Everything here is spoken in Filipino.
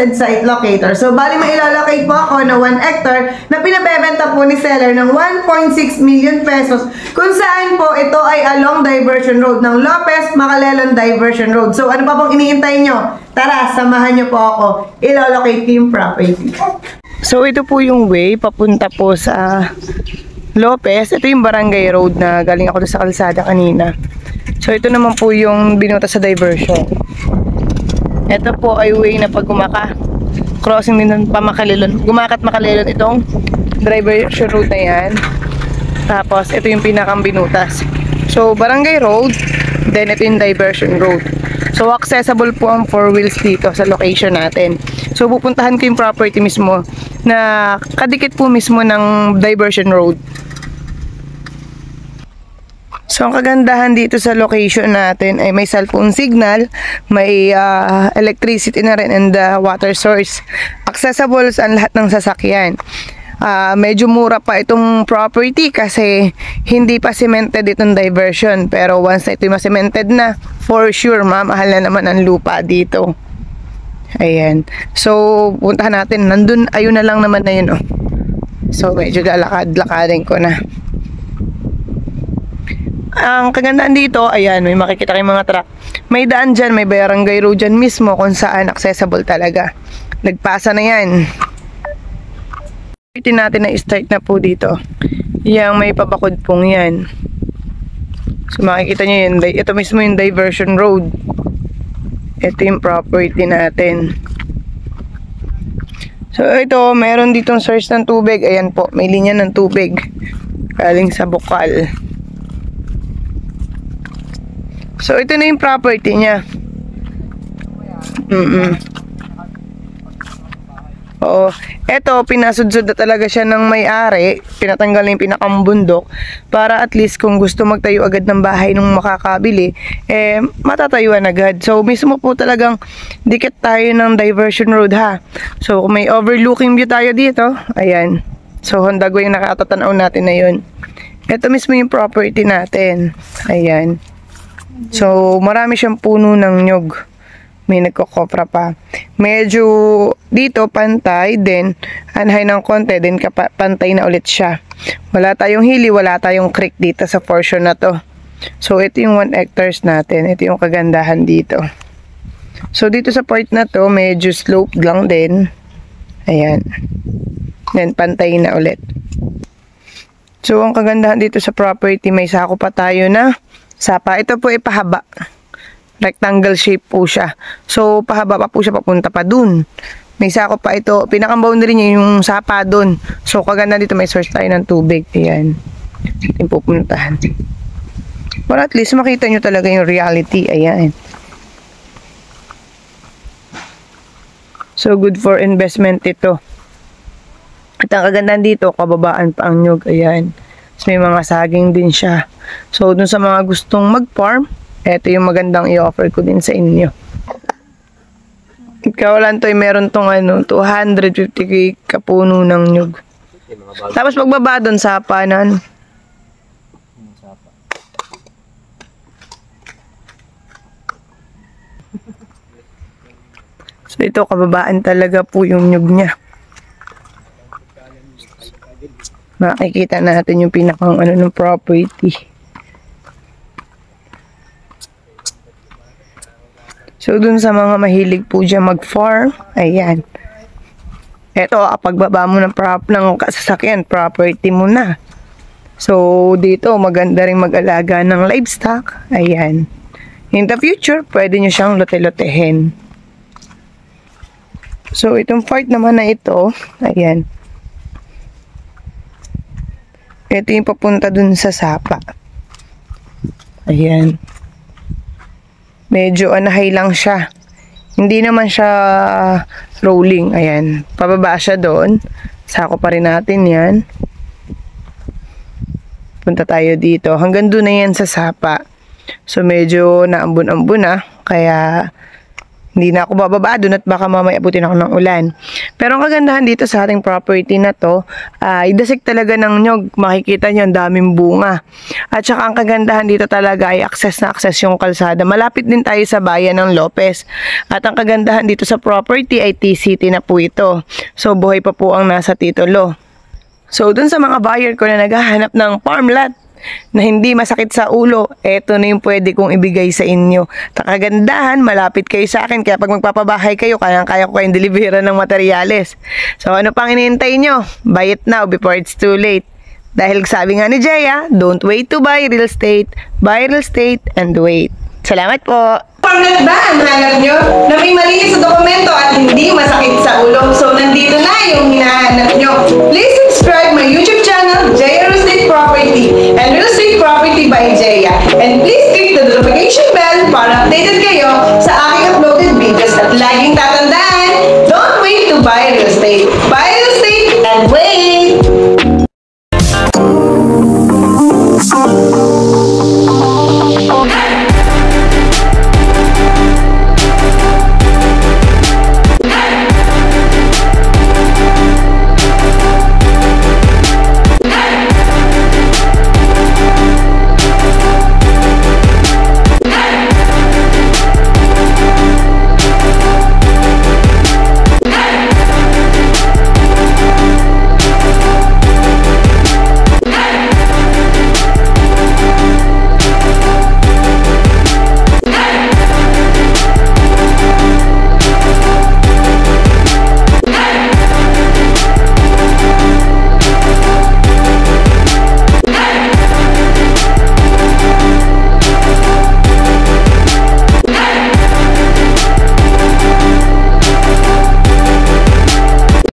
asset site locator. So, bali mailolocate po ako na 1 hectare na pinabebenta po ni seller ng 1.6 million pesos kung saan po ito ay along diversion road ng Lopez Macalelon Diversion Road. So, ano pa pong iniintay nyo? Tara, samahan nyo po ako. Ilolocate ko yung property. So, ito po yung way papunta po sa Lopez. Ito yung barangay road na galing ako sa kalsada kanina. So, ito naman po yung binuta sa diversion. Ito po ay way na pag crossing din ng Makalelon. Gumakat Makalelon itong diversion road na yan. Tapos, ito yung pinakang binutas. So, barangay road, then ito yung diversion road. So, accessible po ang 4 wheels dito sa location natin. So, pupuntahan ko yung property mismo na kadikit po mismo ng diversion road. So, ang kagandahan dito sa location natin ay may cellphone signal, may electricity na rin and water source. Accessible sa lahat ng sasakyan. Medyo mura pa itong property kasi hindi pa cemented itong diversion. Pero once na ito ma-cemented na, for sure, mahal na naman ang lupa dito. Ayan. So, puntahan natin. Nandun, ayun na lang naman na yun, oh. So, medyo lalakad-lakadin ko na. Ang kagandaan dito, ayan, may makikita kayong mga truck. May daan dyan, may barangay road dyan mismo kung saan accessible talaga. Nagpasa na yan. Pwede natin na start na po dito. Yang may pabakod pong yan. So makikita nyo yun, ito mismo yung diversion road. Ito yung property natin. So ito, meron ditong source ng tubig. Ayan po, may linya ng tubig. Galing sa bukal. So, ito na yung property niya. Oo. Ito, pinasudsod na talaga siya ng may-ari. Pinatanggal na yung pinakambundok. Para at least kung gusto magtayo agad ng bahay nung makakabili, matatayuan agad. So, mismo po talagang dikit tayo ng diversion road ha. So, kung may overlooking view tayo dito, ayan. So, Hondago yung nakatatanaw natin na yun. Ito mismo yung property natin. Ayan. So, marami siyang puno ng nyog. May nagkokopra pa. Medyo dito pantay, then anhay ng konti, then pantay na ulit siya. Wala tayong hili, wala tayong creek dito sa portion na to. So, ito yung 1 hectares natin. Ito yung kagandahan dito. So, dito sa part na to, medyo slope lang din. Ayan. Then, pantay na ulit. So, ang kagandahan dito sa property, may sako pa tayo na sapa. Ito po ay pahaba. Rectangle shape po siya. So, pahaba pa po siya papunta pa dun. May sako pa ito. Pinaka-boundary niya yung sapa dun. So, kaganda dito may source tayo ng tubig. Ayan. Ating pupuntahan. Para at least makita nyo talaga yung reality. Ayan. So, good for investment ito. At ang kagandahan dito, kababaan pa ang nyog. Ayan. So, may mga saging din siya. So, dun sa mga gustong mag-farm, ito yung magandang i-offer ko din sa inyo. Kawalan to, meron tong 250k kapuno ng nyug. Tapos pagbaba dun sa panan. So, ito kababaan talaga po yung nyug niya. Makikita natin yung pinakang ng property. So, dun sa mga mahilig po dyan mag-farm, ayan. Eto, pagbaba mo ng sasakyan, property mo na. So, dito, maganda rin mag-alaga ng livestock. Ayan. In the future, pwede nyo siyang lote-lotehin. So, itong part naman na ito, ayan. Ito yung papunta dun sa sapa. Ayan. Medyo anahay lang siya. Hindi naman siya rolling. Ayan. Pababa siya doon. Sako pa rin natin yan. Punta tayo dito. Hanggang doon na yan sa sapa. So, medyo naambun-ambun na. Kaya, Hindi na ako bababa doon at baka mamaya abutin ako ng ulan. Pero ang kagandahan dito sa ating property na to, ay dasik talaga ng nyog. Makikita nyo, ang daming bunga. At saka ang kagandahan dito talaga ay access na access yung kalsada. Malapit din tayo sa bayan ng Lopez. At ang kagandahan dito sa property ay T-City na po ito. So buhay pa po ang nasa titulo. So dun sa mga buyer ko na naghahanap ng farm lot na hindi masakit sa ulo, eto na yung pwede kong ibigay sa inyo. Kagandahan, malapit kayo sa akin, kaya pag magpapabahay kayo, kaya ko kayong deliveran ng materyales. So ano pang hinihintay nyo? Buy it now before it's too late. Dahil sabi nga ni Jaya, don't wait to buy real estate and wait. Salamat po! Farmlet ba ang hanap nyo? Na may malinis sa dokumento at hindi masakit sa ulo. So nandito na yung hinahanap nyo. Please subscribe my YouTube channel, Jaya Real Estate Property and Real Estate Property by Jaya. And please click the notification bell para updated kayo sa aking uploaded videos at laging